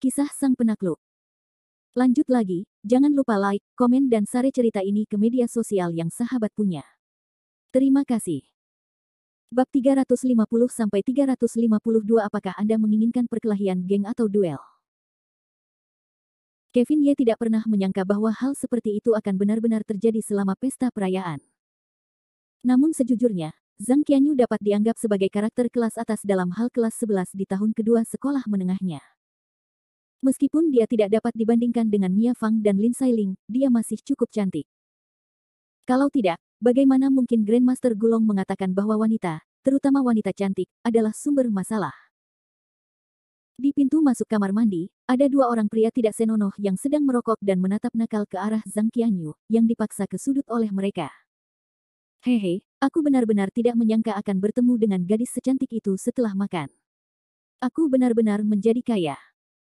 Kisah Sang Penakluk. Lanjut lagi, jangan lupa like, komen dan share cerita ini ke media sosial yang sahabat punya. Terima kasih. Bab 350-352. Apakah Anda menginginkan perkelahian geng atau duel? Kevin Ye tidak pernah menyangka bahwa hal seperti itu akan benar-benar terjadi selama pesta perayaan. Namun sejujurnya, Zhang Qianyu dapat dianggap sebagai karakter kelas atas dalam hal kelas 11 di tahun kedua sekolah menengahnya. Meskipun dia tidak dapat dibandingkan dengan Mia Fang dan Lin Sailing, dia masih cukup cantik. Kalau tidak, bagaimana mungkin Grandmaster Gulong mengatakan bahwa wanita, terutama wanita cantik, adalah sumber masalah? Di pintu masuk kamar mandi, ada dua orang pria tidak senonoh yang sedang merokok dan menatap nakal ke arah Zhang Qianyu, yang dipaksa ke sudut oleh mereka. Hehe, aku benar-benar tidak menyangka akan bertemu dengan gadis secantik itu setelah makan. Aku benar-benar menjadi kaya.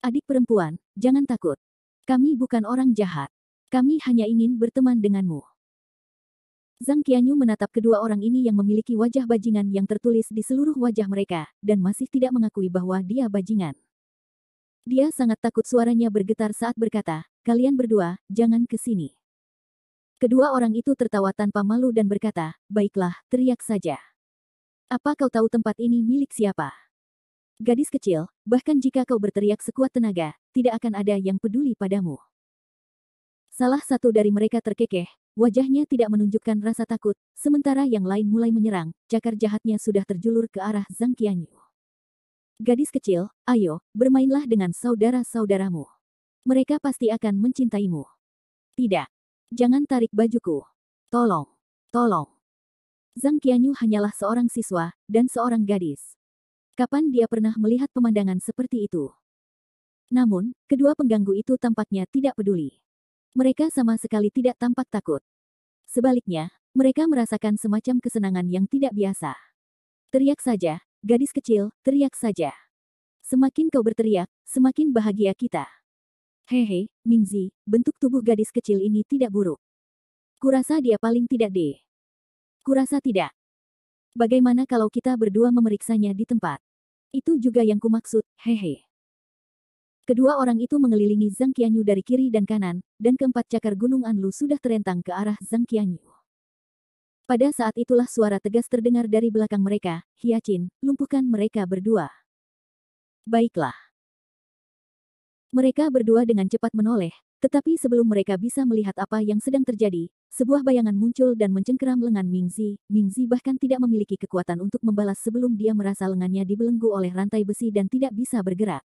Adik perempuan, jangan takut. Kami bukan orang jahat. Kami hanya ingin berteman denganmu. Zhang Qianyu menatap kedua orang ini yang memiliki wajah bajingan yang tertulis di seluruh wajah mereka, dan masih tidak mengakui bahwa dia bajingan. Dia sangat takut suaranya bergetar saat berkata, "Kalian berdua, jangan ke sini." Kedua orang itu tertawa tanpa malu dan berkata, "Baiklah, teriak saja. Apa kau tahu tempat ini milik siapa? Gadis kecil, bahkan jika kau berteriak sekuat tenaga, tidak akan ada yang peduli padamu." Salah satu dari mereka terkekeh, wajahnya tidak menunjukkan rasa takut, sementara yang lain mulai menyerang, cakar jahatnya sudah terjulur ke arah Zhang Qianyu. "Gadis kecil, ayo, bermainlah dengan saudara-saudaramu. Mereka pasti akan mencintaimu." "Tidak. Jangan tarik bajuku. Tolong. Tolong." Zhang Qianyu hanyalah seorang siswa, dan seorang gadis. Kapan dia pernah melihat pemandangan seperti itu? Namun, kedua pengganggu itu tampaknya tidak peduli. Mereka sama sekali tidak tampak takut. Sebaliknya, mereka merasakan semacam kesenangan yang tidak biasa. "Teriak saja, gadis kecil, teriak saja. Semakin kau berteriak, semakin bahagia kita." "Hehe, Mingzi, bentuk tubuh gadis kecil ini tidak buruk. Kurasa dia paling tidak deh. Kurasa tidak. Bagaimana kalau kita berdua memeriksanya di tempat? Itu juga yang kumaksud, hehe." Kedua orang itu mengelilingi Zhang Qianyu dari kiri dan kanan, dan keempat cakar gunung Anlu sudah terentang ke arah Zhang Qianyu. Pada saat itulah suara tegas terdengar dari belakang mereka, "Hiacin, lumpuhkan mereka berdua." "Baiklah." Mereka berdua dengan cepat menoleh, tetapi sebelum mereka bisa melihat apa yang sedang terjadi, sebuah bayangan muncul dan mencengkeram lengan Mingzi. Mingzi bahkan tidak memiliki kekuatan untuk membalas sebelum dia merasa lengannya dibelenggu oleh rantai besi dan tidak bisa bergerak.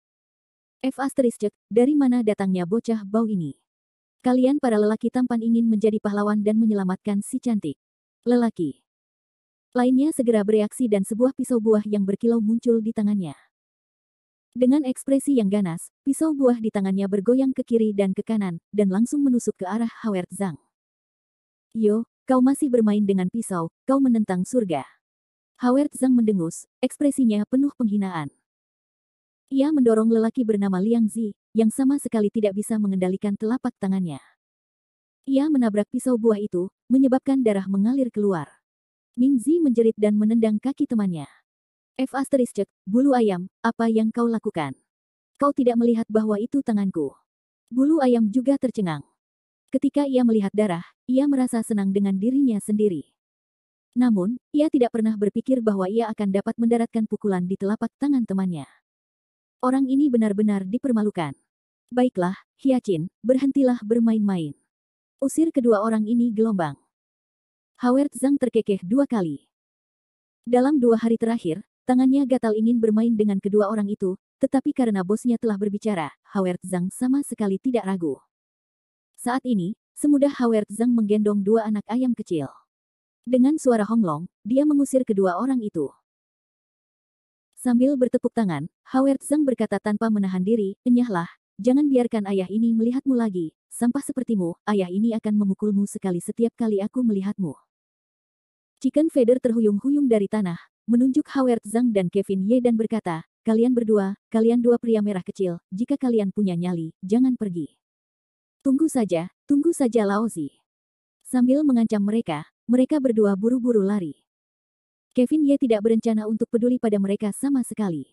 Dari mana datangnya bocah bau ini? Kalian para lelaki tampan ingin menjadi pahlawan dan menyelamatkan si cantik lelaki. Lainnya segera bereaksi dan sebuah pisau buah yang berkilau muncul di tangannya. Dengan ekspresi yang ganas, pisau buah di tangannya bergoyang ke kiri dan ke kanan, dan langsung menusuk ke arah Howard Zhang. "Yo, kau masih bermain dengan pisau, kau menentang surga." Howard Zhang mendengus, ekspresinya penuh penghinaan. Ia mendorong lelaki bernama Liang Zi, yang sama sekali tidak bisa mengendalikan telapak tangannya. Ia menabrak pisau buah itu, menyebabkan darah mengalir keluar. Ming Zi menjerit dan menendang kaki temannya. Bulu ayam, apa yang kau lakukan? Kau tidak melihat bahwa itu tanganku?" Bulu ayam juga tercengang. Ketika ia melihat darah, ia merasa senang dengan dirinya sendiri. Namun, ia tidak pernah berpikir bahwa ia akan dapat mendaratkan pukulan di telapak tangan temannya. Orang ini benar-benar dipermalukan. "Baiklah, Hiacin, berhentilah bermain-main. Usir kedua orang ini gelombang." Howard Zhang terkekeh dua kali. Dalam 2 hari terakhir, tangannya gatal ingin bermain dengan kedua orang itu, tetapi karena bosnya telah berbicara, Howard Zhang sama sekali tidak ragu. Saat ini, semudah Howard Zhang menggendong 2 anak ayam kecil. Dengan suara honglong, dia mengusir kedua orang itu. Sambil bertepuk tangan, Howard Zhang berkata tanpa menahan diri, "Enyahlah, jangan biarkan ayah ini melihatmu lagi. Sampah sepertimu, ayah ini akan memukulmu sekali setiap kali aku melihatmu." Chicken Feather terhuyung-huyung dari tanah, menunjuk Howard Zhang dan Kevin Ye dan berkata, "Kalian berdua, kalian dua pria merah kecil, jika kalian punya nyali, jangan pergi. Tunggu saja Lao Zi." Sambil mengancam mereka, mereka berdua buru-buru lari. Kevin Ye tidak berencana untuk peduli pada mereka sama sekali.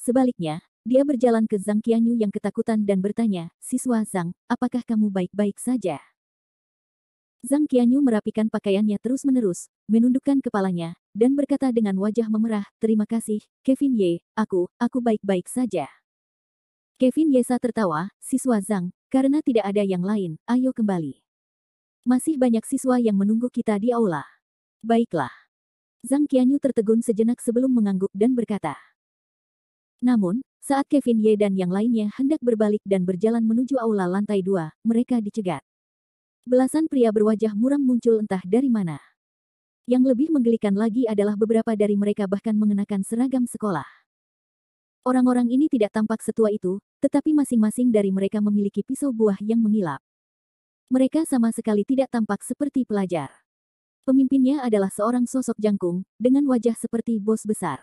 Sebaliknya, dia berjalan ke Zhang Qianyu yang ketakutan dan bertanya, "Siswa Zhang, apakah kamu baik-baik saja?" Zhang Qianyu merapikan pakaiannya terus-menerus, menundukkan kepalanya, dan berkata dengan wajah memerah, "Terima kasih, Kevin Ye, aku baik-baik saja." Kevin Yesa tertawa, "Siswa Zhang, karena tidak ada yang lain, ayo kembali. Masih banyak siswa yang menunggu kita di aula." "Baiklah." Zhang Qianyu tertegun sejenak sebelum mengangguk dan berkata. Namun, saat Kevin Ye dan yang lainnya hendak berbalik dan berjalan menuju aula lantai 2, mereka dicegat. Belasan pria berwajah muram muncul entah dari mana. Yang lebih menggelikan lagi adalah beberapa dari mereka bahkan mengenakan seragam sekolah. Orang-orang ini tidak tampak setua itu, tetapi masing-masing dari mereka memiliki pisau buah yang mengilap. Mereka sama sekali tidak tampak seperti pelajar. Pemimpinnya adalah seorang sosok jangkung, dengan wajah seperti bos besar.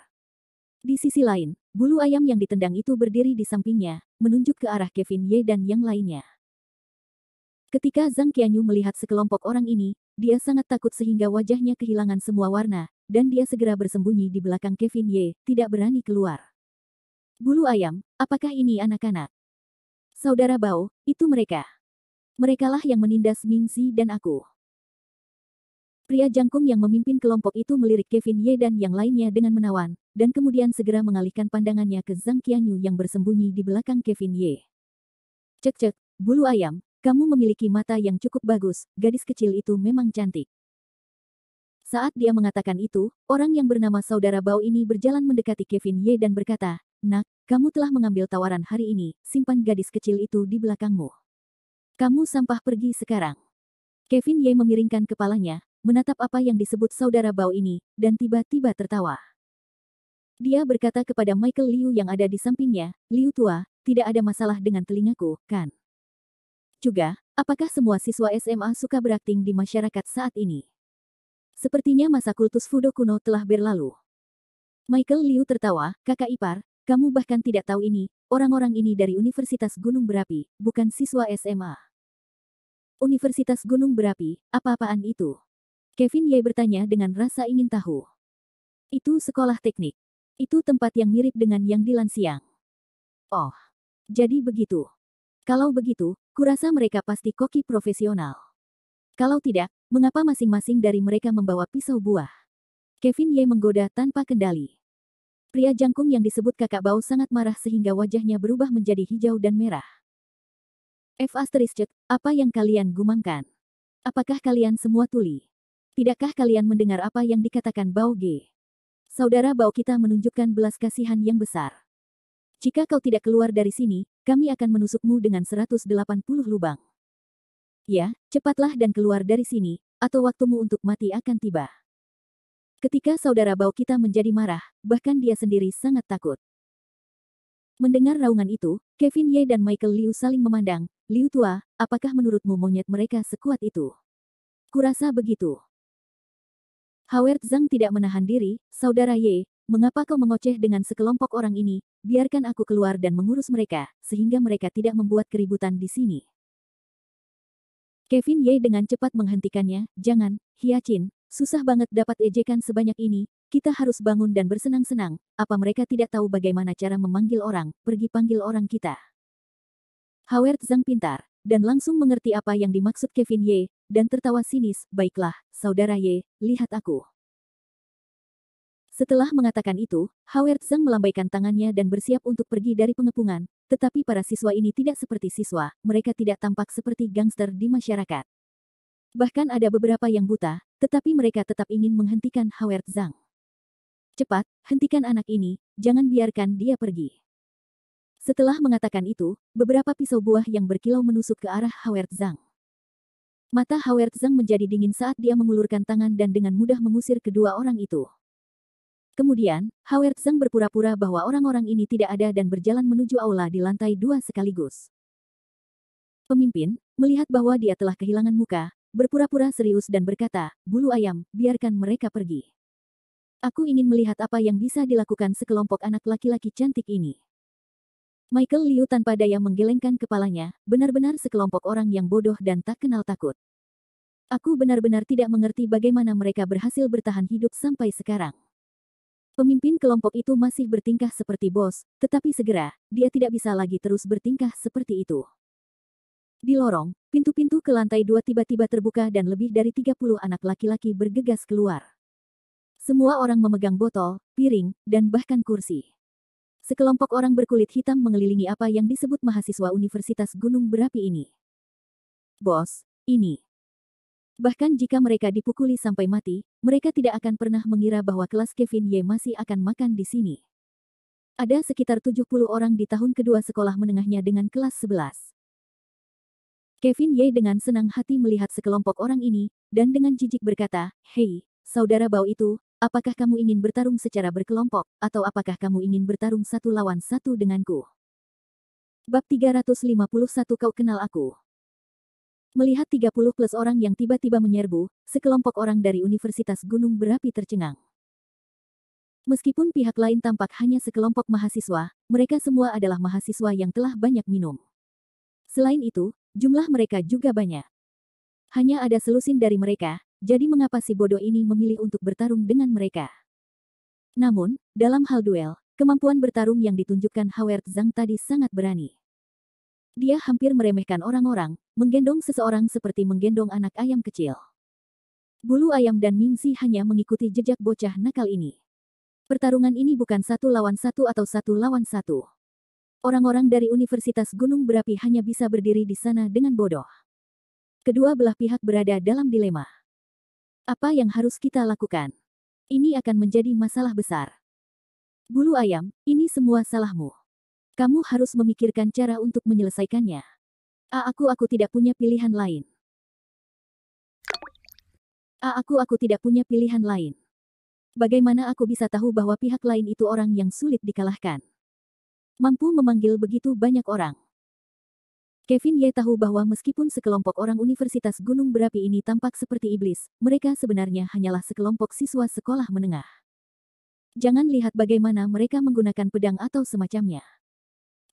Di sisi lain, bulu ayam yang ditendang itu berdiri di sampingnya, menunjuk ke arah Kevin Ye dan yang lainnya. Ketika Zhang Qianyu melihat sekelompok orang ini, dia sangat takut sehingga wajahnya kehilangan semua warna, dan dia segera bersembunyi di belakang Kevin Ye, tidak berani keluar. "Bulu ayam, apakah ini anak-anak? Saudara Bao, itu mereka. Merekalah yang menindas Mingxi dan aku." Pria jangkung yang memimpin kelompok itu melirik Kevin Ye dan yang lainnya dengan menawan, dan kemudian segera mengalihkan pandangannya ke Zhang Qianyu yang bersembunyi di belakang Kevin Ye. "Cek-cek, bulu ayam, kamu memiliki mata yang cukup bagus, gadis kecil itu memang cantik." Saat dia mengatakan itu, orang yang bernama saudara Bao ini berjalan mendekati Kevin Ye dan berkata, "Nak, kamu telah mengambil tawaran hari ini, simpan gadis kecil itu di belakangmu. Kamu sampah pergi sekarang." Kevin Ye memiringkan kepalanya, menatap apa yang disebut saudara Bao ini, dan tiba-tiba tertawa. Dia berkata kepada Michael Liu yang ada di sampingnya, "Liu tua, tidak ada masalah dengan telingaku, kan? Juga, apakah semua siswa SMA suka berakting di masyarakat saat ini? Sepertinya masa kultus Fudo kuno telah berlalu." Michael Liu tertawa, "Kakak ipar, kamu bahkan tidak tahu ini, orang-orang ini dari Universitas Gunung Berapi, bukan siswa SMA." "Universitas Gunung Berapi, apa-apaan itu?" Kevin Ye bertanya dengan rasa ingin tahu. "Itu sekolah teknik. Itu tempat yang mirip dengan yang di Lansiang." "Oh, jadi begitu. Kalau begitu, kurasa mereka pasti koki profesional. Kalau tidak, mengapa masing-masing dari mereka membawa pisau buah?" Kevin Ye menggoda tanpa kendali. Pria jangkung yang disebut kakak Bao sangat marah sehingga wajahnya berubah menjadi hijau dan merah. Apa yang kalian gumamkan? Apakah kalian semua tuli? Tidakkah kalian mendengar apa yang dikatakan Bao Ge? Saudara Bao kita menunjukkan belas kasihan yang besar. Jika kau tidak keluar dari sini, kami akan menusukmu dengan 180 lubang. Ya, cepatlah dan keluar dari sini, atau waktumu untuk mati akan tiba." Ketika saudara Bao kita menjadi marah, bahkan dia sendiri sangat takut. Mendengar raungan itu, Kevin Ye dan Michael Liu saling memandang. "Liu tua, apakah menurutmu monyet mereka sekuat itu?" "Kurasa begitu." Howard Zhang tidak menahan diri, "Saudara Ye, mengapa kau mengoceh dengan sekelompok orang ini? Biarkan aku keluar dan mengurus mereka, sehingga mereka tidak membuat keributan di sini." Kevin Ye dengan cepat menghentikannya, "Jangan, Hyacin, susah banget dapat ejekan sebanyak ini, kita harus bangun dan bersenang-senang, apa mereka tidak tahu bagaimana cara memanggil orang, pergi panggil orang kita." Howard Zhang pintar, dan langsung mengerti apa yang dimaksud Kevin Ye, dan tertawa sinis, "Baiklah, saudara Ye, lihat aku." Setelah mengatakan itu, Howard Zhang melambaikan tangannya dan bersiap untuk pergi dari pengepungan, tetapi para siswa ini tidak seperti siswa, mereka tidak tampak seperti gangster di masyarakat. Bahkan ada beberapa yang buta, tetapi mereka tetap ingin menghentikan Howard Zhang. "Cepat, hentikan anak ini, jangan biarkan dia pergi." Setelah mengatakan itu, beberapa pisau buah yang berkilau menusuk ke arah Howard Zhang. Mata Howard Zhang menjadi dingin saat dia mengulurkan tangan dan dengan mudah mengusir kedua orang itu. Kemudian, Howard Zhang berpura-pura bahwa orang-orang ini tidak ada dan berjalan menuju aula di lantai 2 sekaligus. Pemimpin, melihat bahwa dia telah kehilangan muka, berpura-pura serius dan berkata, "Bulu ayam, biarkan mereka pergi. Aku ingin melihat apa yang bisa dilakukan sekelompok anak laki-laki cantik ini." Michael Liu tanpa daya menggelengkan kepalanya, benar-benar sekelompok orang yang bodoh dan tak kenal takut. "Aku benar-benar tidak mengerti bagaimana mereka berhasil bertahan hidup sampai sekarang." Pemimpin kelompok itu masih bertingkah seperti bos, tetapi segera, dia tidak bisa lagi terus bertingkah seperti itu. Di lorong, pintu-pintu ke lantai 2 tiba-tiba terbuka dan lebih dari 30 anak laki-laki bergegas keluar. Semua orang memegang botol, piring, dan bahkan kursi. Sekelompok orang berkulit hitam mengelilingi apa yang disebut mahasiswa Universitas Gunung Berapi ini. Bos, ini. Bahkan jika mereka dipukuli sampai mati, mereka tidak akan pernah mengira bahwa kelas Kevin Ye masih akan makan di sini. Ada sekitar 70 orang di tahun kedua sekolah menengahnya dengan kelas 11. Kevin Ye dengan senang hati melihat sekelompok orang ini, dan dengan jijik berkata, "Hei, saudara bau itu, apakah kamu ingin bertarung secara berkelompok, atau apakah kamu ingin bertarung 1 lawan 1 denganku?" Bab 351 Kau kenal aku. Melihat 30 plus orang yang tiba-tiba menyerbu, sekelompok orang dari Universitas Gunung Berapi tercengang. Meskipun pihak lain tampak hanya sekelompok mahasiswa, mereka semua adalah mahasiswa yang telah banyak minum. Selain itu, jumlah mereka juga banyak. Hanya ada selusin dari mereka, jadi mengapa si bodoh ini memilih untuk bertarung dengan mereka? Namun, dalam hal duel, kemampuan bertarung yang ditunjukkan Howard Zhang tadi sangat berani. Dia hampir meremehkan orang-orang, menggendong seseorang seperti menggendong anak ayam kecil. Bulu ayam dan Mingxi hanya mengikuti jejak bocah nakal ini. Pertarungan ini bukan 1 lawan 1 atau 1 lawan 1. Orang-orang dari Universitas Gunung Berapi hanya bisa berdiri di sana dengan bodoh. Kedua belah pihak berada dalam dilema. Apa yang harus kita lakukan? Ini akan menjadi masalah besar. Bulu ayam, ini semua salahmu. Kamu harus memikirkan cara untuk menyelesaikannya. Aku tidak punya pilihan lain. Aku tidak punya pilihan lain. Bagaimana aku bisa tahu bahwa pihak lain itu orang yang sulit dikalahkan? Mampu memanggil begitu banyak orang. Kevin Ye tahu bahwa meskipun sekelompok orang Universitas Gunung Berapi ini tampak seperti iblis, mereka sebenarnya hanyalah sekelompok siswa sekolah menengah. Jangan lihat bagaimana mereka menggunakan pedang atau semacamnya.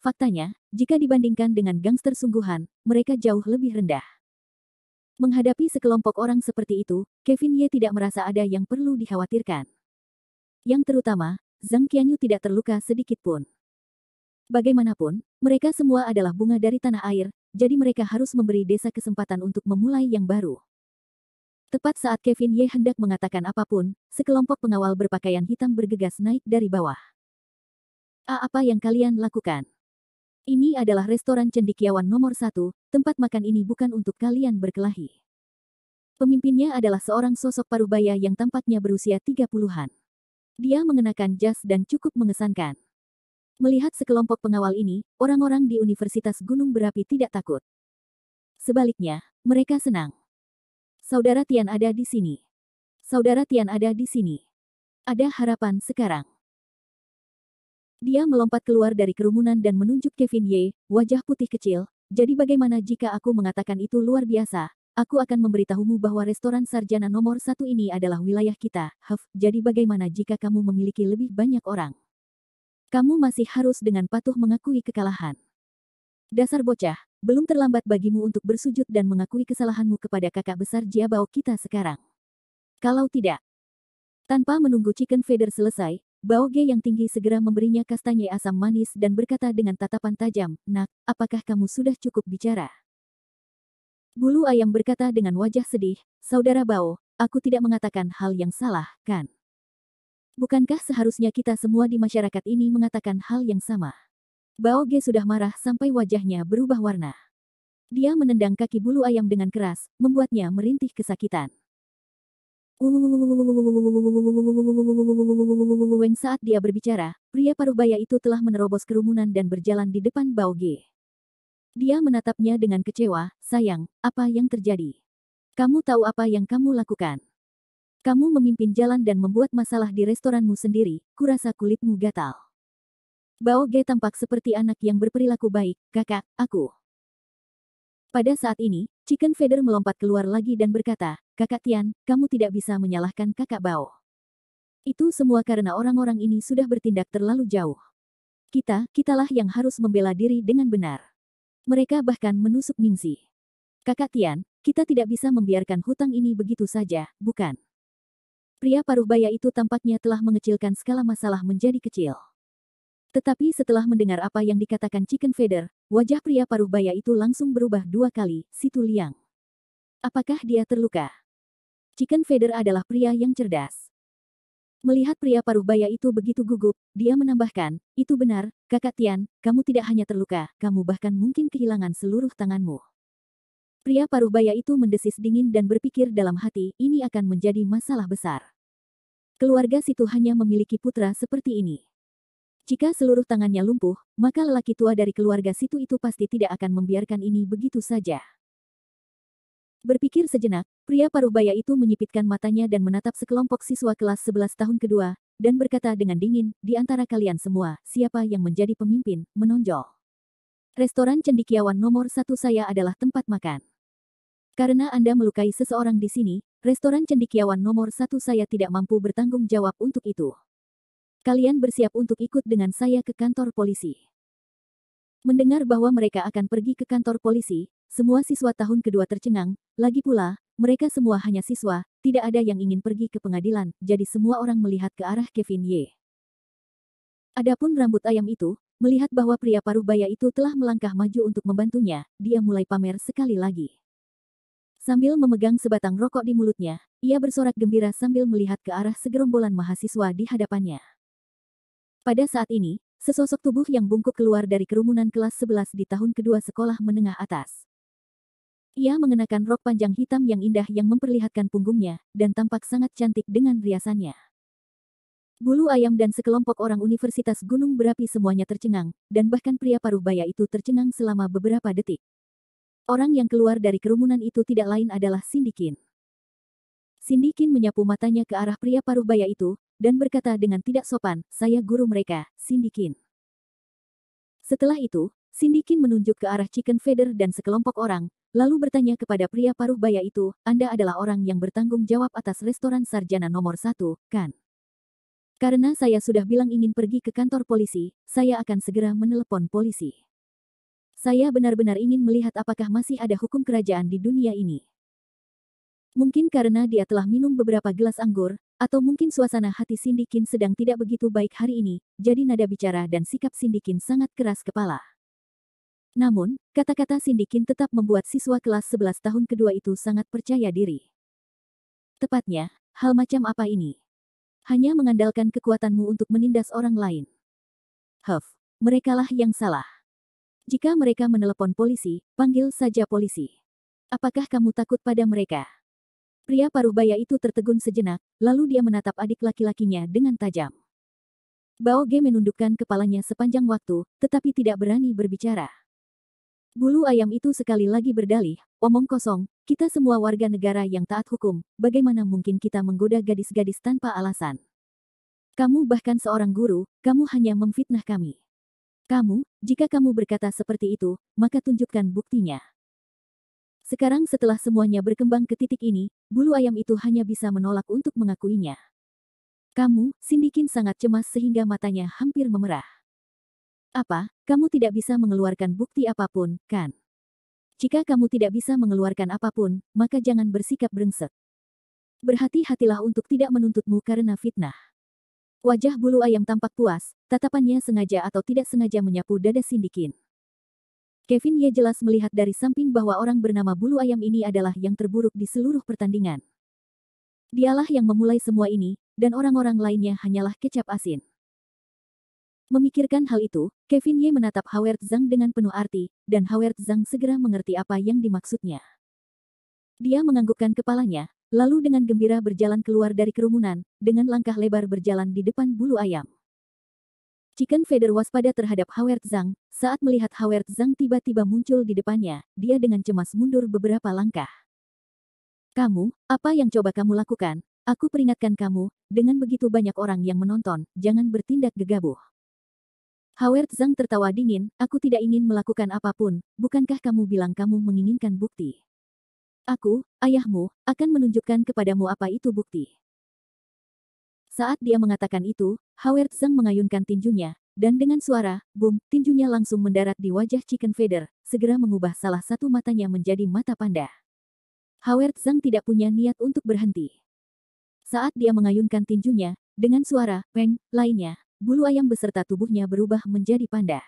Faktanya, jika dibandingkan dengan gangster sungguhan, mereka jauh lebih rendah. Menghadapi sekelompok orang seperti itu, Kevin Ye tidak merasa ada yang perlu dikhawatirkan. Yang terutama, Zhang Qianyu tidak terluka sedikit pun. Bagaimanapun, mereka semua adalah bunga dari tanah air, jadi mereka harus memberi desa kesempatan untuk memulai yang baru. Tepat saat Kevin Ye hendak mengatakan apapun, sekelompok pengawal berpakaian hitam bergegas naik dari bawah. Apa yang kalian lakukan? Ini adalah restoran cendekiawan nomor 1, tempat makan ini bukan untuk kalian berkelahi. Pemimpinnya adalah seorang sosok parubaya yang tampaknya berusia 30-an. Dia mengenakan jas dan cukup mengesankan. Melihat sekelompok pengawal ini, orang-orang di Universitas Gunung Berapi tidak takut. Sebaliknya, mereka senang. Saudara Tian ada di sini. Saudara Tian ada di sini. Ada harapan sekarang. Dia melompat keluar dari kerumunan dan menunjuk Kevin Ye, wajah putih kecil. Jadi bagaimana jika aku mengatakan itu luar biasa? Aku akan memberitahumu bahwa restoran sarjana nomor 1 ini adalah wilayah kita. Jadi bagaimana jika kamu memiliki lebih banyak orang? Kamu masih harus dengan patuh mengakui kekalahan. Dasar bocah, belum terlambat bagimu untuk bersujud dan mengakui kesalahanmu kepada kakak besar Jiabao kita sekarang. Kalau tidak, tanpa menunggu Chicken Feather selesai, Bao Ge yang tinggi segera memberinya kastanye asam manis dan berkata dengan tatapan tajam, "Nak, apakah kamu sudah cukup bicara?" Bulu ayam berkata dengan wajah sedih, "Saudara Bao, aku tidak mengatakan hal yang salah, kan? Bukankah seharusnya kita semua di masyarakat ini mengatakan hal yang sama?" Bao Ge sudah marah sampai wajahnya berubah warna. Dia menendang kaki bulu ayam dengan keras, membuatnya merintih kesakitan. Saat dia berbicara, pria parubaya itu telah menerobos kerumunan dan berjalan di depan Bao Ge. Dia menatapnya dengan kecewa, "Sayang, apa yang terjadi? Kamu tahu apa yang kamu lakukan? Kamu memimpin jalan dan membuat masalah di restoranmu sendiri, kurasa kulitmu gatal." Bao Ge tampak seperti anak yang berperilaku baik, "Kakak, aku." Pada saat ini, Chicken Feather melompat keluar lagi dan berkata, "Kakak Tian, kamu tidak bisa menyalahkan kakak Bao. Itu semua karena orang-orang ini sudah bertindak terlalu jauh. Kitalah yang harus membela diri dengan benar. Mereka bahkan menusuk Mingxi. Kakak Tian, kita tidak bisa membiarkan hutang ini begitu saja, bukan? Pria paruh baya itu tampaknya telah mengecilkan skala masalah menjadi kecil. Tetapi setelah mendengar apa yang dikatakan Chicken Feather, wajah pria paruh baya itu langsung berubah 2 kali, Situ Liang. Apakah dia terluka? Chicken Feather adalah pria yang cerdas. Melihat pria paruh baya itu begitu gugup, dia menambahkan, itu benar, Kakak Tian, kamu tidak hanya terluka, kamu bahkan mungkin kehilangan seluruh tanganmu. Pria paruh baya itu mendesis dingin dan berpikir dalam hati, ini akan menjadi masalah besar. Keluarga Situ hanya memiliki putra seperti ini. Jika seluruh tangannya lumpuh, maka lelaki tua dari keluarga Situ itu pasti tidak akan membiarkan ini begitu saja. Berpikir sejenak, pria paruh baya itu menyipitkan matanya dan menatap sekelompok siswa kelas 11 tahun kedua, dan berkata dengan dingin, di antara kalian semua, siapa yang menjadi pemimpin, menonjol. Restoran cendekiawan nomor 1 saya adalah tempat makan. Karena Anda melukai seseorang di sini, restoran cendekiawan nomor 1 saya tidak mampu bertanggung jawab untuk itu. Kalian bersiap untuk ikut dengan saya ke kantor polisi. Mendengar bahwa mereka akan pergi ke kantor polisi, semua siswa tahun kedua tercengang, lagi pula, mereka semua hanya siswa, tidak ada yang ingin pergi ke pengadilan, jadi semua orang melihat ke arah Kevin Ye. Adapun rambut ayam itu, melihat bahwa pria paruh baya itu telah melangkah maju untuk membantunya, dia mulai pamer sekali lagi. Sambil memegang sebatang rokok di mulutnya, ia bersorak gembira sambil melihat ke arah segerombolan mahasiswa di hadapannya. Pada saat ini, sesosok tubuh yang bungkuk keluar dari kerumunan kelas 11 di tahun kedua sekolah menengah atas. Ia mengenakan rok panjang hitam yang indah yang memperlihatkan punggungnya, dan tampak sangat cantik dengan riasannya. Bulu ayam dan sekelompok orang Universitas Gunung Berapi semuanya tercengang, dan bahkan pria paruh baya itu tercengang selama beberapa detik. Orang yang keluar dari kerumunan itu tidak lain adalah Cindy Qin. Cindy Qin menyapu matanya ke arah pria paruh baya itu, dan berkata dengan tidak sopan, saya guru mereka, Cindy Qin. Setelah itu, Cindy Qin menunjuk ke arah Chicken Feather dan sekelompok orang, lalu bertanya kepada pria paruh baya itu, Anda adalah orang yang bertanggung jawab atas restoran sarjana nomor 1, kan? Karena saya sudah bilang ingin pergi ke kantor polisi, saya akan segera menelepon polisi. Saya benar-benar ingin melihat apakah masih ada hukum kerajaan di dunia ini. Mungkin karena dia telah minum beberapa gelas anggur, atau mungkin suasana hati Cindy Qin sedang tidak begitu baik hari ini, jadi nada bicara dan sikap Cindy Qin sangat keras kepala. Namun, kata-kata Cindy Qin tetap membuat siswa kelas 11 tahun kedua itu sangat percaya diri. Tepatnya, hal macam apa ini? Hanya mengandalkan kekuatanmu untuk menindas orang lain. Merekalah yang salah. Jika mereka menelepon polisi, panggil saja polisi. Apakah kamu takut pada mereka? Pria paruh baya itu tertegun sejenak, lalu dia menatap adik laki-lakinya dengan tajam. Bao Ge menundukkan kepalanya sepanjang waktu, tetapi tidak berani berbicara. Bulu ayam itu sekali lagi berdalih, omong kosong, kita semua warga negara yang taat hukum, bagaimana mungkin kita menggoda gadis-gadis tanpa alasan? Kamu bahkan seorang guru, kamu hanya memfitnah kami. Jika kamu berkata seperti itu, maka tunjukkan buktinya. Sekarang setelah semuanya berkembang ke titik ini, bulu ayam itu hanya bisa menolak untuk mengakuinya. Cindy Qin sangat cemas sehingga matanya hampir memerah. Apa, kamu tidak bisa mengeluarkan bukti apapun, kan? Jika kamu tidak bisa mengeluarkan apapun, maka jangan bersikap brengsek. Berhati-hatilah untuk tidak menuntutmu karena fitnah. Wajah bulu ayam tampak puas, tatapannya sengaja atau tidak sengaja menyapu dada Cindy Qin. Kevin Ye jelas melihat dari samping bahwa orang bernama bulu ayam ini adalah yang terburuk di seluruh pertandingan. Dialah yang memulai semua ini, dan orang-orang lainnya hanyalah kecap asin. Memikirkan hal itu, Kevin Ye menatap Howard Zhang dengan penuh arti, dan Howard Zhang segera mengerti apa yang dimaksudnya. Dia menganggukkan kepalanya, lalu dengan gembira berjalan keluar dari kerumunan, dengan langkah lebar berjalan di depan bulu ayam. Chicken Feather waspada terhadap Howard Zhang, saat melihat Howard Zhang tiba-tiba muncul di depannya, dia dengan cemas mundur beberapa langkah. Apa yang coba kamu lakukan? Aku peringatkan kamu, dengan begitu banyak orang yang menonton, jangan bertindak gegabah. Howard Zhang tertawa dingin, aku tidak ingin melakukan apapun, bukankah kamu bilang kamu menginginkan bukti? Aku, ayahmu, akan menunjukkan kepadamu apa itu bukti. Saat dia mengatakan itu, Howard Zhang mengayunkan tinjunya, dan dengan suara, boom, tinjunya langsung mendarat di wajah Chicken Feather, segera mengubah salah satu matanya menjadi mata panda. Howard Zhang tidak punya niat untuk berhenti. Saat dia mengayunkan tinjunya, dengan suara "peng" lainnya, bulu ayam beserta tubuhnya berubah menjadi panda.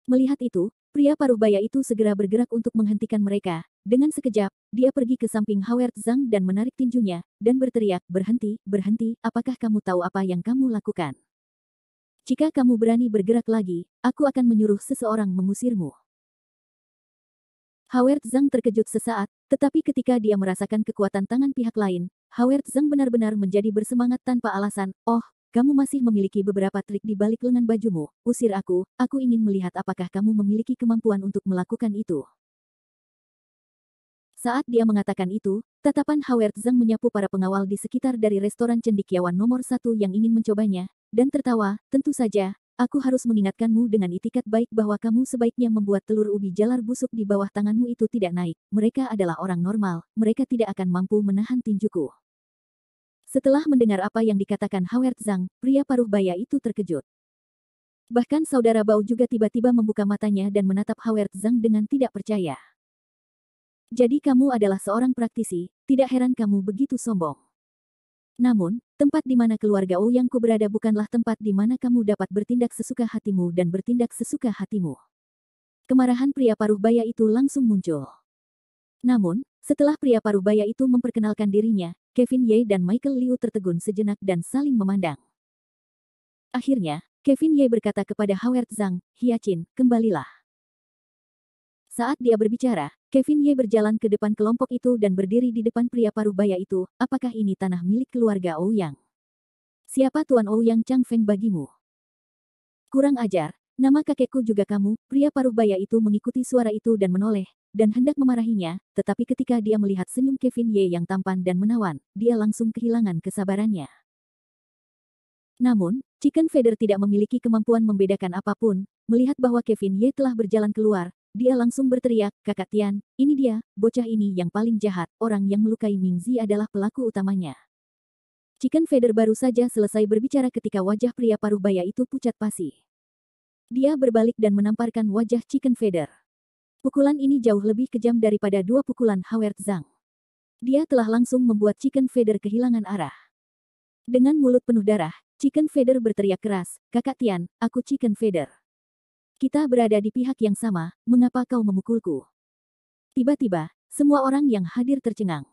Melihat itu, pria paruh baya itu segera bergerak untuk menghentikan mereka. Dengan sekejap, dia pergi ke samping Howard Zhang dan menarik tinjunya, dan berteriak, "Berhenti, berhenti, apakah kamu tahu apa yang kamu lakukan? Jika kamu berani bergerak lagi, aku akan menyuruh seseorang mengusirmu." Howard Zhang terkejut sesaat, tetapi ketika dia merasakan kekuatan tangan pihak lain, Howard Zhang benar-benar menjadi bersemangat tanpa alasan. "Oh, kamu masih memiliki beberapa trik di balik lengan bajumu. Usir aku ingin melihat apakah kamu memiliki kemampuan untuk melakukan itu." Saat dia mengatakan itu, tatapan Howard Zhang menyapu para pengawal di sekitar dari restoran cendekiawan nomor 1 yang ingin mencobanya, dan tertawa, "Tentu saja, aku harus mengingatkanmu dengan itikat baik bahwa kamu sebaiknya membuat telur ubi jalar busuk di bawah tanganmu itu tidak naik. Mereka adalah orang normal, mereka tidak akan mampu menahan tinjuku." Setelah mendengar apa yang dikatakan Howard Zhang, pria paruh baya itu terkejut. Bahkan saudara Bao juga tiba-tiba membuka matanya dan menatap Howard Zhang dengan tidak percaya. "Jadi kamu adalah seorang praktisi, tidak heran kamu begitu sombong. Namun, tempat di mana keluarga Ouyangku berada bukanlah tempat di mana kamu dapat bertindak sesuka hatimu dan bertindak sesuka hatimu." Kemarahan pria paruh baya itu langsung muncul. Namun, setelah pria paruh baya itu memperkenalkan dirinya, Kevin Ye dan Michael Liu tertegun sejenak dan saling memandang. Akhirnya, Kevin Ye berkata kepada Howard Zhang, "Hyacin, kembalilah." Saat dia berbicara, Kevin Ye berjalan ke depan kelompok itu dan berdiri di depan pria paruh baya itu. "Apakah ini tanah milik keluarga Ouyang? Siapa Tuan Ouyang Chang Feng bagimu?" "Kurang ajar, nama kakekku juga kamu." Pria paruh baya itu mengikuti suara itu dan menoleh, dan hendak memarahinya, tetapi ketika dia melihat senyum Kevin Ye yang tampan dan menawan, dia langsung kehilangan kesabarannya. Namun, Chicken Feather tidak memiliki kemampuan membedakan apapun. Melihat bahwa Kevin Ye telah berjalan keluar, dia langsung berteriak, "Kakak Tian, ini dia, bocah ini yang paling jahat, orang yang melukai Mingzi adalah pelaku utamanya." Chicken Feather baru saja selesai berbicara ketika wajah pria paruh baya itu pucat pasi. Dia berbalik dan menamparkan wajah Chicken Feather. Pukulan ini jauh lebih kejam daripada 2 pukulan Howard Zhang. Dia telah langsung membuat Chicken Feather kehilangan arah. Dengan mulut penuh darah, Chicken Feather berteriak keras, "Kakak Tian, aku Chicken Feather. Kita berada di pihak yang sama, mengapa kau memukulku?" Tiba-tiba, semua orang yang hadir tercengang.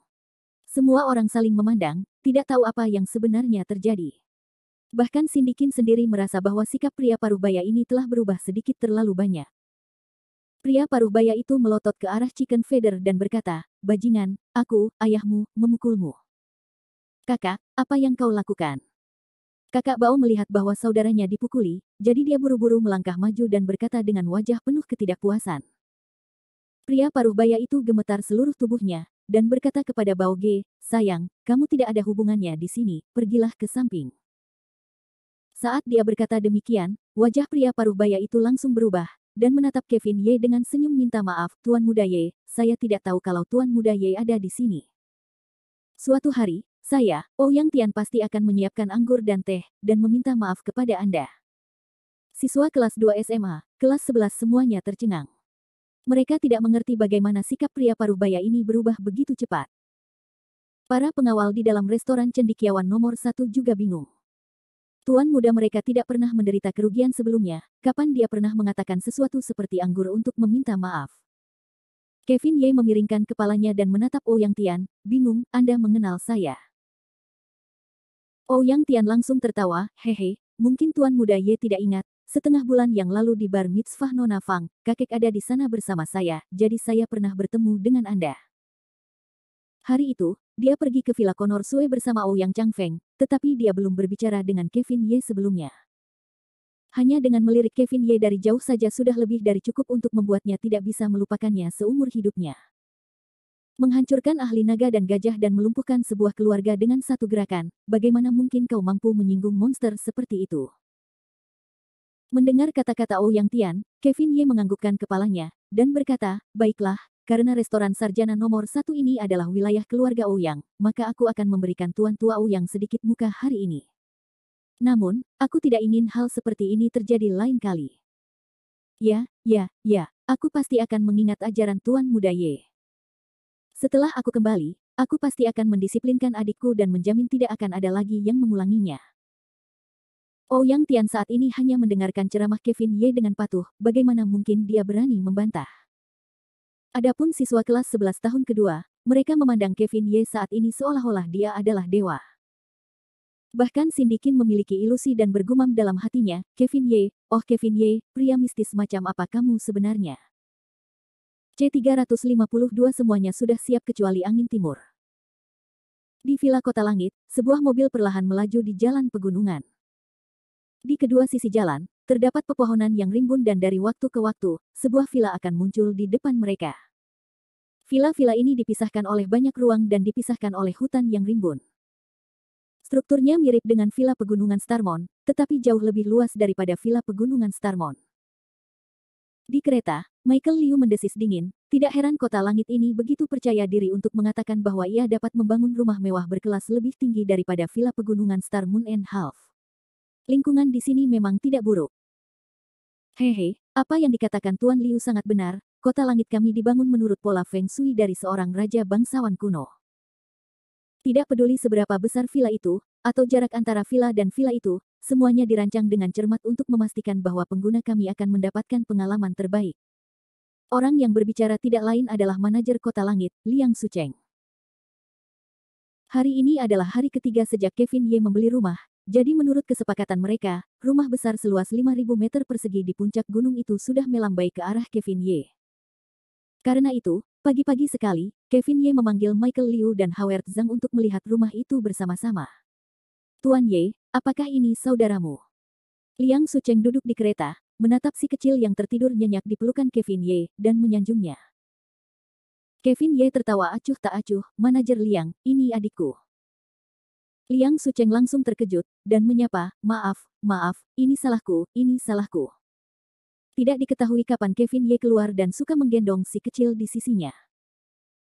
Semua orang saling memandang, tidak tahu apa yang sebenarnya terjadi. Bahkan Sindikin sendiri merasa bahwa sikap pria paruh baya ini telah berubah sedikit terlalu banyak. Pria paruh baya itu melotot ke arah Chicken Feather dan berkata, "Bajingan, aku, ayahmu, memukulmu. Kakak, apa yang kau lakukan?" Kakak Bao melihat bahwa saudaranya dipukuli, jadi dia buru-buru melangkah maju dan berkata dengan wajah penuh ketidakpuasan. Pria paruh baya itu gemetar seluruh tubuhnya, dan berkata kepada Bao Ge, "Sayang, kamu tidak ada hubungannya di sini, pergilah ke samping." Saat dia berkata demikian, wajah pria paruh baya itu langsung berubah, dan menatap Kevin Ye dengan senyum. "Minta maaf, Tuan Muda Ye, saya tidak tahu kalau Tuan Muda Ye ada di sini. Suatu hari, saya, Ouyang Tian pasti akan menyiapkan anggur dan teh, dan meminta maaf kepada Anda." Siswa kelas 2 SMA, kelas 11 semuanya tercengang. Mereka tidak mengerti bagaimana sikap pria paruh baya ini berubah begitu cepat. Para pengawal di dalam restoran cendekiawan nomor 1 juga bingung. Tuan muda mereka tidak pernah menderita kerugian sebelumnya, kapan dia pernah mengatakan sesuatu seperti anggur untuk meminta maaf? Kevin Ye memiringkan kepalanya dan menatap Ouyang Tian, "Bingung, Anda mengenal saya?" Ouyang Tian langsung tertawa, "Hehe, mungkin Tuan Muda Ye tidak ingat, setengah bulan yang lalu di bar mitzvah Nona Fang, kakek ada di sana bersama saya, jadi saya pernah bertemu dengan Anda." Hari itu, dia pergi ke Villa Conor Sue bersama Ouyang Chang Feng, tetapi dia belum berbicara dengan Kevin Ye sebelumnya. Hanya dengan melirik Kevin Ye dari jauh saja sudah lebih dari cukup untuk membuatnya tidak bisa melupakannya seumur hidupnya. Menghancurkan ahli naga dan gajah dan melumpuhkan sebuah keluarga dengan satu gerakan, bagaimana mungkin kau mampu menyinggung monster seperti itu? Mendengar kata-kata Ouyang Tian, Kevin Ye menganggukkan kepalanya, dan berkata, "Baiklah, karena restoran sarjana nomor 1 ini adalah wilayah keluarga Ouyang, maka aku akan memberikan Tuan Tua Ouyang sedikit muka hari ini. Namun, aku tidak ingin hal seperti ini terjadi lain kali. Ya, aku pasti akan mengingat ajaran Tuan Muda Ye. Setelah aku kembali, aku pasti akan mendisiplinkan adikku dan menjamin tidak akan ada lagi yang mengulanginya. Ouyang Tian saat ini hanya mendengarkan ceramah Kevin Ye dengan patuh, bagaimana mungkin dia berani membantah. Adapun siswa kelas 11 tahun kedua, mereka memandang Kevin Ye saat ini seolah-olah dia adalah dewa. Bahkan Cindy Qin memiliki ilusi dan bergumam dalam hatinya, Kevin Ye, oh Kevin Ye, pria mistis macam apa kamu sebenarnya? C352 semuanya sudah siap kecuali angin timur. Di Villa Kota Langit, sebuah mobil perlahan melaju di jalan pegunungan. Di kedua sisi jalan, terdapat pepohonan yang rimbun dan dari waktu ke waktu, sebuah villa akan muncul di depan mereka. Villa-villa ini dipisahkan oleh banyak ruang dan dipisahkan oleh hutan yang rimbun. Strukturnya mirip dengan Villa Pegunungan Starmon, tetapi jauh lebih luas daripada Villa Pegunungan Starmon. Di kereta, Michael Liu mendesis dingin, tidak heran kota langit ini begitu percaya diri untuk mengatakan bahwa ia dapat membangun rumah mewah berkelas lebih tinggi daripada Villa Pegunungan Star Moon and Half. Lingkungan di sini memang tidak buruk. Hehe, apa yang dikatakan Tuan Liu sangat benar, kota langit kami dibangun menurut pola Feng Shui dari seorang raja bangsawan kuno. Tidak peduli seberapa besar villa itu, atau jarak antara villa dan villa itu, semuanya dirancang dengan cermat untuk memastikan bahwa pengguna kami akan mendapatkan pengalaman terbaik. Orang yang berbicara tidak lain adalah manajer Kota Langit, Liang Sucheng. Hari ini adalah hari ketiga sejak Kevin Ye membeli rumah, jadi menurut kesepakatan mereka, rumah besar seluas 5.000 meter persegi di puncak gunung itu sudah melambai ke arah Kevin Ye. Karena itu, pagi-pagi sekali, Kevin Ye memanggil Michael Liu dan Howard Zhang untuk melihat rumah itu bersama-sama. Tuan Ye, apakah ini saudaramu? Liang Sucheng duduk di kereta, menatap si kecil yang tertidur nyenyak di pelukan Kevin Ye, dan menyanjungnya. Kevin Ye tertawa acuh tak acuh, manajer Liang, ini adikku. Liang Sucheng langsung terkejut, dan menyapa, maaf, ini salahku, ini salahku. Tidak diketahui kapan Kevin Ye keluar dan suka menggendong si kecil di sisinya.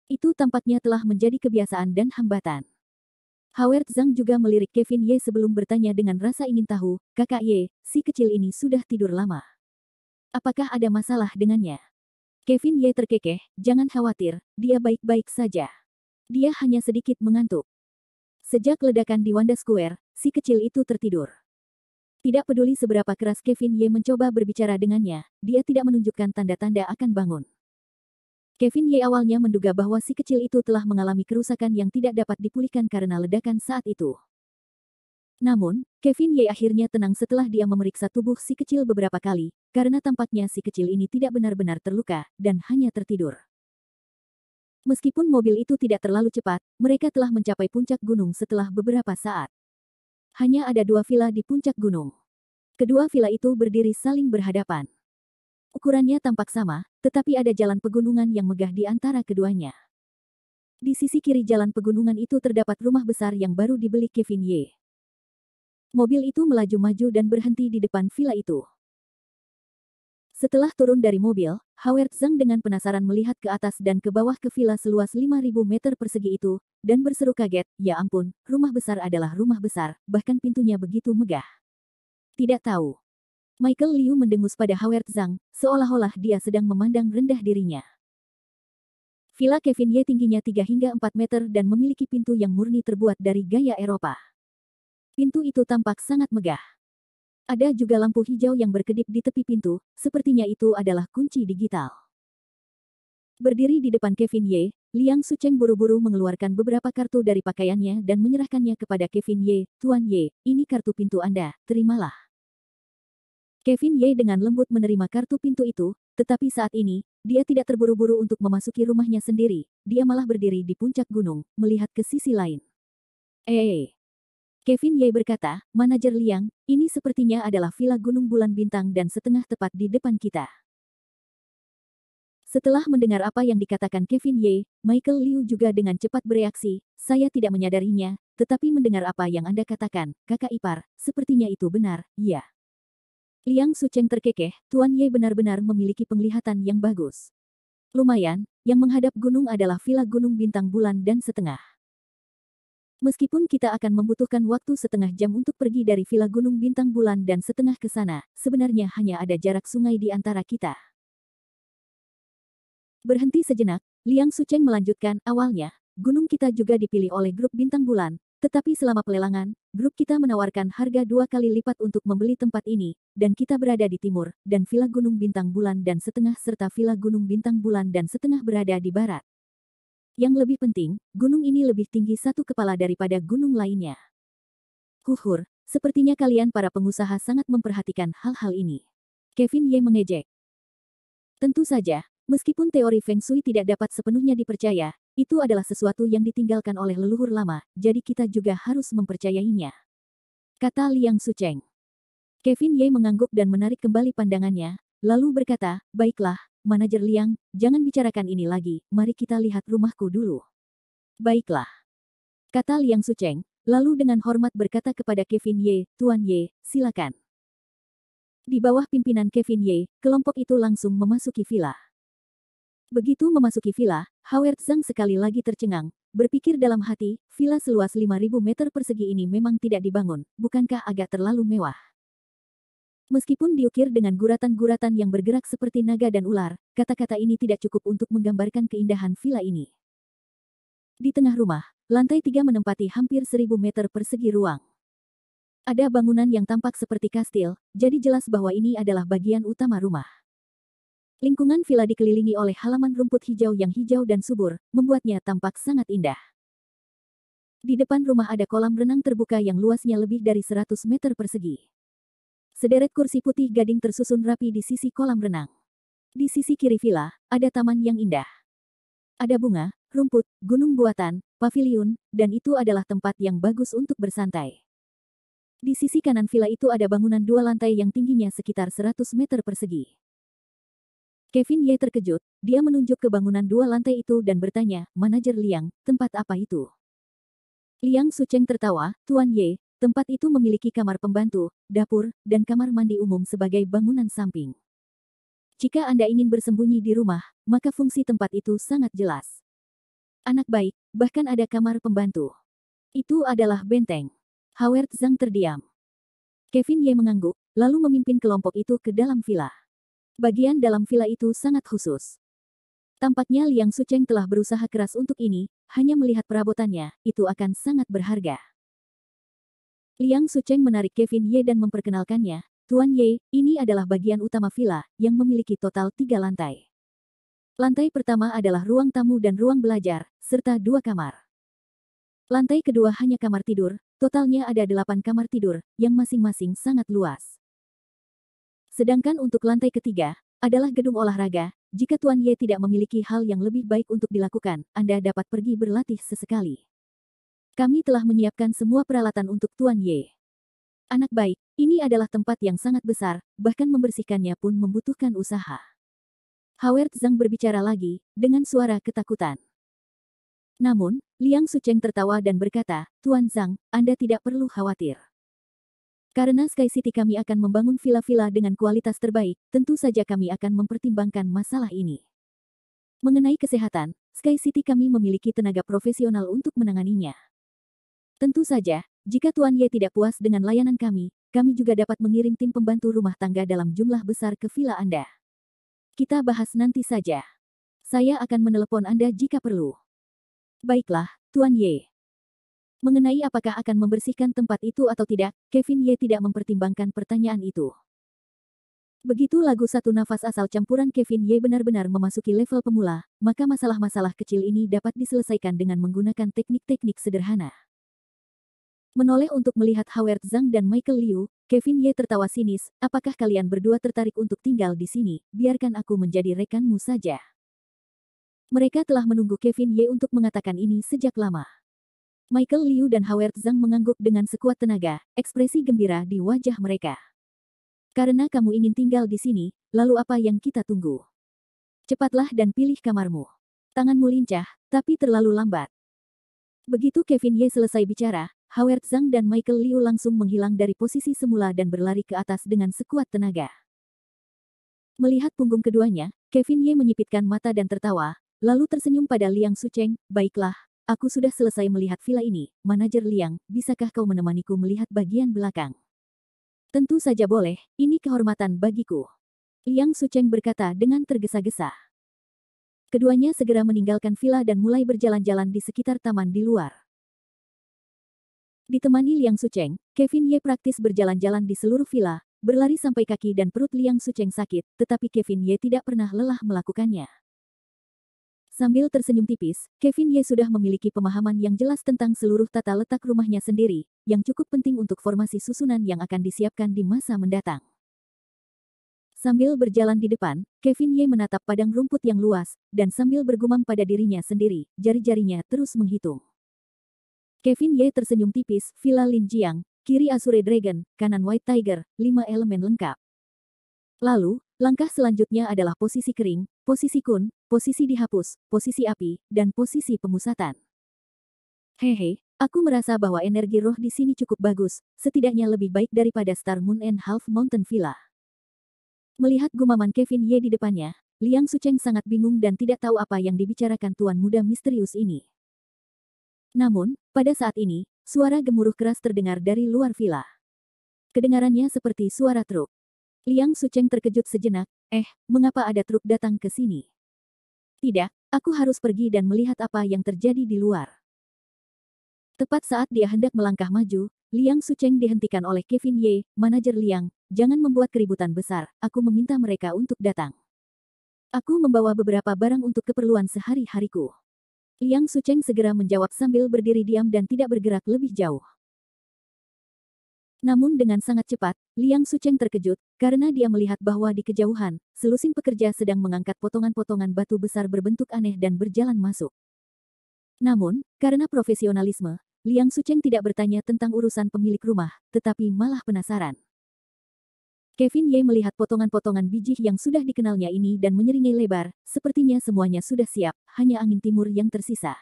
Itu tampaknya telah menjadi kebiasaan dan hambatan. Howard Zhang juga melirik Kevin Ye sebelum bertanya dengan rasa ingin tahu, kakak Ye, si kecil ini sudah tidur lama. Apakah ada masalah dengannya? Kevin Ye terkekeh, jangan khawatir, dia baik-baik saja. Dia hanya sedikit mengantuk. Sejak ledakan di Wanda Square, si kecil itu tertidur. Tidak peduli seberapa keras Kevin Ye mencoba berbicara dengannya, dia tidak menunjukkan tanda-tanda akan bangun. Kevin Ye awalnya menduga bahwa si kecil itu telah mengalami kerusakan yang tidak dapat dipulihkan karena ledakan saat itu. Namun, Kevin Ye akhirnya tenang setelah dia memeriksa tubuh si kecil beberapa kali, karena tampaknya si kecil ini tidak benar-benar terluka, dan hanya tertidur. Meskipun mobil itu tidak terlalu cepat, mereka telah mencapai puncak gunung setelah beberapa saat. Hanya ada dua villa di puncak gunung. Kedua villa itu berdiri saling berhadapan. Ukurannya tampak sama, tetapi ada jalan pegunungan yang megah di antara keduanya. Di sisi kiri jalan pegunungan itu terdapat rumah besar yang baru dibeli Kevin Ye. Mobil itu melaju maju dan berhenti di depan villa itu. Setelah turun dari mobil, Howard Zhang dengan penasaran melihat ke atas dan ke bawah ke villa seluas 5.000 meter persegi itu, dan berseru kaget, ya ampun, rumah besar adalah rumah besar, bahkan pintunya begitu megah. Tidak tahu. Michael Liu mendengus pada Howard Zhang, seolah-olah dia sedang memandang rendah dirinya. Villa Kevin Ye tingginya 3 hingga 4 meter dan memiliki pintu yang murni terbuat dari gaya Eropa. Pintu itu tampak sangat megah. Ada juga lampu hijau yang berkedip di tepi pintu, sepertinya itu adalah kunci digital. Berdiri di depan Kevin Ye, Liang Sucheng buru-buru mengeluarkan beberapa kartu dari pakaiannya dan menyerahkannya kepada Kevin Ye. Tuan Ye, ini kartu pintu Anda, terimalah. Kevin Ye dengan lembut menerima kartu pintu itu, tetapi saat ini, dia tidak terburu-buru untuk memasuki rumahnya sendiri, dia malah berdiri di puncak gunung, melihat ke sisi lain. Kevin Ye berkata, manajer Liang, ini sepertinya adalah villa Gunung Bulan Bintang dan setengah tepat di depan kita. Setelah mendengar apa yang dikatakan Kevin Ye, Michael Liu juga dengan cepat bereaksi, saya tidak menyadarinya, tetapi mendengar apa yang Anda katakan, kakak ipar, sepertinya itu benar, iya. Liang Sucheng terkekeh, Tuan Ye benar-benar memiliki penglihatan yang bagus. Lumayan, yang menghadap gunung adalah villa Gunung Bintang Bulan dan setengah. Meskipun kita akan membutuhkan waktu setengah jam untuk pergi dari Villa Gunung Bintang Bulan dan setengah ke sana, sebenarnya hanya ada jarak sungai di antara kita. Berhenti sejenak, Liang Sucheng melanjutkan, awalnya, gunung kita juga dipilih oleh grup Bintang Bulan, tetapi selama pelelangan, grup kita menawarkan harga 2 kali lipat untuk membeli tempat ini, dan kita berada di timur, dan Villa Gunung Bintang Bulan dan setengah serta Villa Gunung Bintang Bulan dan setengah berada di barat. Yang lebih penting, gunung ini lebih tinggi satu kepala daripada gunung lainnya. Huhur, sepertinya kalian para pengusaha sangat memperhatikan hal-hal ini. Kevin Ye mengejek. Tentu saja, meskipun teori Feng Shui tidak dapat sepenuhnya dipercaya, itu adalah sesuatu yang ditinggalkan oleh leluhur lama, jadi kita juga harus mempercayainya. Kata Liang Sucheng. Kevin Ye mengangguk dan menarik kembali pandangannya, lalu berkata, baiklah, manajer Liang, jangan bicarakan ini lagi, mari kita lihat rumahku dulu. Baiklah. Kata Liang Sucheng, lalu dengan hormat berkata kepada Kevin Ye, Tuan Ye, silakan. Di bawah pimpinan Kevin Ye, kelompok itu langsung memasuki villa. Begitu memasuki villa, Howard Zhang sekali lagi tercengang, berpikir dalam hati, villa seluas 5.000 meter persegi ini memang tidak dibangun, bukankah agak terlalu mewah? Meskipun diukir dengan guratan-guratan yang bergerak seperti naga dan ular, kata-kata ini tidak cukup untuk menggambarkan keindahan villa ini. Di tengah rumah, lantai 3 menempati hampir 1.000 meter persegi ruang. Ada bangunan yang tampak seperti kastil, jadi jelas bahwa ini adalah bagian utama rumah. Lingkungan villa dikelilingi oleh halaman rumput hijau yang hijau dan subur, membuatnya tampak sangat indah. Di depan rumah ada kolam renang terbuka yang luasnya lebih dari 100 meter persegi. Sederet kursi putih gading tersusun rapi di sisi kolam renang. Di sisi kiri villa, ada taman yang indah. Ada bunga, rumput, gunung buatan, paviliun, dan itu adalah tempat yang bagus untuk bersantai. Di sisi kanan villa itu ada bangunan 2 lantai yang tingginya sekitar 100 meter persegi. Kevin Ye terkejut, dia menunjuk ke bangunan 2 lantai itu dan bertanya, manajer Liang, tempat apa itu? Liang Sucheng tertawa, Tuan Ye, tempat itu memiliki kamar pembantu, dapur, dan kamar mandi umum sebagai bangunan samping. Jika Anda ingin bersembunyi di rumah, maka fungsi tempat itu sangat jelas. Anak baik, bahkan ada kamar pembantu. Itu adalah benteng. Howard Zhang terdiam. Kevin Ye mengangguk, lalu memimpin kelompok itu ke dalam villa. Bagian dalam villa itu sangat khusus. Tampaknya Liang Sucheng telah berusaha keras untuk ini, hanya melihat perabotannya, itu akan sangat berharga. Liang Sucheng menarik Kevin Ye dan memperkenalkannya, Tuan Ye, ini adalah bagian utama villa, yang memiliki total 3 lantai. Lantai pertama adalah ruang tamu dan ruang belajar, serta 2 kamar. Lantai kedua hanya kamar tidur, totalnya ada 8 kamar tidur, yang masing-masing sangat luas. Sedangkan untuk lantai ketiga, adalah gedung olahraga, jika Tuan Ye tidak memiliki hal yang lebih baik untuk dilakukan, Anda dapat pergi berlatih sesekali. Kami telah menyiapkan semua peralatan untuk Tuan Ye. Anak baik, ini adalah tempat yang sangat besar, bahkan membersihkannya pun membutuhkan usaha. Howard Zhang berbicara lagi, dengan suara ketakutan. Namun, Liang Sucheng tertawa dan berkata, Tuan Zhang, Anda tidak perlu khawatir. Karena Sky City kami akan membangun villa-villa dengan kualitas terbaik, tentu saja kami akan mempertimbangkan masalah ini. Mengenai kesehatan, Sky City kami memiliki tenaga profesional untuk menanganinya. Tentu saja, jika Tuan Ye tidak puas dengan layanan kami juga dapat mengirim tim pembantu rumah tangga dalam jumlah besar ke villa Anda. Kita bahas nanti saja. Saya akan menelepon Anda jika perlu. Baiklah, Tuan Ye. Mengenai apakah akan membersihkan tempat itu atau tidak, Kevin Ye tidak mempertimbangkan pertanyaan itu. Begitu lagu satu nafas asal campuran Kevin Ye benar-benar memasuki level pemula, maka masalah-masalah kecil ini dapat diselesaikan dengan menggunakan teknik-teknik sederhana. Menoleh untuk melihat Howard Zhang dan Michael Liu, Kevin Ye tertawa sinis, apakah kalian berdua tertarik untuk tinggal di sini, biarkan aku menjadi rekanmu saja. Mereka telah menunggu Kevin Ye untuk mengatakan ini sejak lama. Michael Liu dan Howard Zhang mengangguk dengan sekuat tenaga, ekspresi gembira di wajah mereka. Karena kamu ingin tinggal di sini, lalu apa yang kita tunggu? Cepatlah dan pilih kamarmu. Tanganmu lincah, tapi terlalu lambat. Begitu Kevin Ye selesai bicara, Howard Zhang dan Michael Liu langsung menghilang dari posisi semula dan berlari ke atas dengan sekuat tenaga. Melihat punggung keduanya, Kevin Ye menyipitkan mata dan tertawa, lalu tersenyum pada Liang Sucheng, baiklah, aku sudah selesai melihat villa ini, manajer Liang, bisakah kau menemaniku melihat bagian belakang? Tentu saja boleh, ini kehormatan bagiku. Liang Sucheng berkata dengan tergesa-gesa. Keduanya segera meninggalkan villa dan mulai berjalan-jalan di sekitar taman di luar. Ditemani Liang Sucheng, Kevin Ye praktis berjalan-jalan di seluruh villa, berlari sampai kaki dan perut Liang Sucheng sakit, tetapi Kevin Ye tidak pernah lelah melakukannya. Sambil tersenyum tipis, Kevin Ye sudah memiliki pemahaman yang jelas tentang seluruh tata letak rumahnya sendiri, yang cukup penting untuk formasi susunan yang akan disiapkan di masa mendatang. Sambil berjalan di depan, Kevin Ye menatap padang rumput yang luas, dan sambil bergumam pada dirinya sendiri, jari-jarinya terus menghitung. Kevin Ye tersenyum tipis, Villa Lin Jiang, kiri Azure Dragon, kanan White Tiger, 5 elemen lengkap. Lalu, langkah selanjutnya adalah posisi kering, posisi kun, posisi dihapus, posisi api, dan posisi pemusatan. Hehe, aku merasa bahwa energi roh di sini cukup bagus, setidaknya lebih baik daripada Star Moon and Half Mountain Villa. Melihat gumaman Kevin Ye di depannya, Liang Sucheng sangat bingung dan tidak tahu apa yang dibicarakan tuan muda misterius ini. Namun, pada saat ini, suara gemuruh keras terdengar dari luar villa. Kedengarannya seperti suara truk. Liang Sucheng terkejut sejenak, mengapa ada truk datang ke sini? Tidak, aku harus pergi dan melihat apa yang terjadi di luar. Tepat saat dia hendak melangkah maju, Liang Sucheng dihentikan oleh Kevin Ye, manajer Liang, jangan membuat keributan besar, aku meminta mereka untuk datang. Aku membawa beberapa barang untuk keperluan sehari-hariku. Liang Sucheng segera menjawab sambil berdiri diam dan tidak bergerak lebih jauh. Namun dengan sangat cepat, Liang Sucheng terkejut, karena dia melihat bahwa di kejauhan, selusin pekerja sedang mengangkat potongan-potongan batu besar berbentuk aneh dan berjalan masuk. Namun, karena profesionalisme, Liang Sucheng tidak bertanya tentang urusan pemilik rumah, tetapi malah penasaran. Kevin Ye melihat potongan-potongan biji yang sudah dikenalnya ini dan menyeringai lebar, sepertinya semuanya sudah siap, hanya angin timur yang tersisa.